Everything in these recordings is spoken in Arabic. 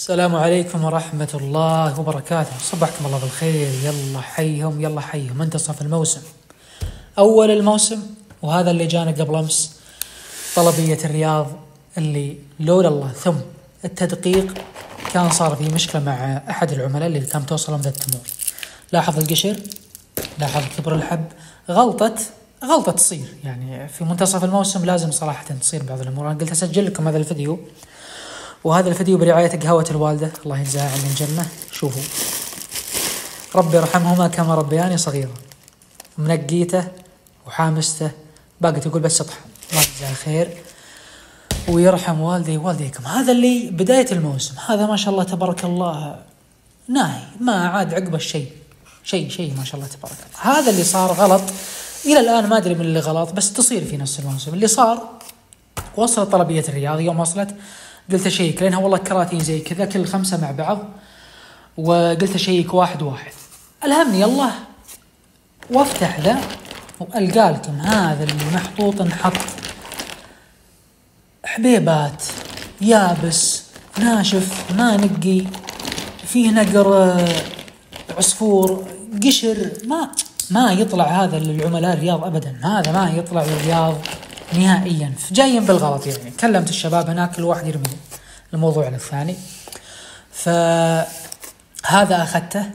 السلام عليكم ورحمة الله وبركاته. صبحكم الله بالخير. يلا حيهم يلا حيهم. منتصف الموسم، أول الموسم، وهذا اللي جانا قبل أمس طلبية الرياض اللي لولا الله ثم التدقيق كان صار في مشكلة مع أحد العملاء اللي كان توصلهم ذا التمور. لاحظ القشر، لاحظ كبر الحب. غلطة تصير يعني في منتصف الموسم، لازم صراحة تصير بعض الأمور. أنا قلت أسجل لكم هذا الفيديو، وهذا الفيديو برعاية قهوة الوالدة الله يجزاها عنا الجنة. شوفوا، ربي يرحمهما كما ربياني صغيرة، منقيته وحامسته، باقي تقول بس اطحن. الله يجزاها خير ويرحم والدي ووالديكم. هذا اللي بداية الموسم، هذا ما شاء الله تبارك الله ناهي، ما عاد عقبه شيء ما شاء الله تبارك الله. هذا اللي صار غلط إلى الآن، ما أدري من اللي غلط، بس تصير في نفس الموسم. اللي صار وصلت طلبية الرياض، يوم وصلت قلت أشيك لأنها والله كراتين زي كذا كل 5 مع بعض، وقلت أشيك واحد. ألهمني الله وافتح ذا وألقى لكم هذا اللي محطوط انحط حبيبات، يابس ناشف ما نقي، فيه نقر عصفور قشر، ما يطلع هذا للعملاء الرياض أبدا. هذا ما يطلع للرياض نهائيا، جايين بالغلط يعني. كلمت الشباب هناك، كل واحد يرمي الموضوع على الثاني. فهذا أخذته،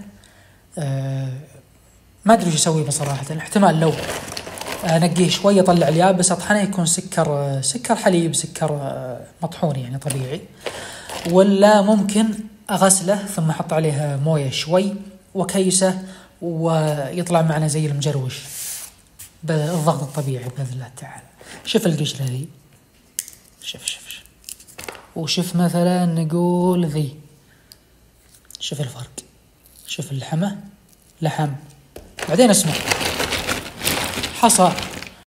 ما أدري وش أسوي بصراحة. احتمال لو نقيه شوية طلع اليابس أطحنه يكون سكر حليب، سكر مطحون يعني طبيعي، ولا ممكن أغسله ثم أحط عليه موية شوي وكيسه ويطلع معنا زي المجروش بالضغط الطبيعي بإذن الله تعالى. شوف القشرة ذي، شوف وشوف مثلا نقول ذي، شوف الفرق، شوف اللحمة لحم. بعدين اسمع، حصى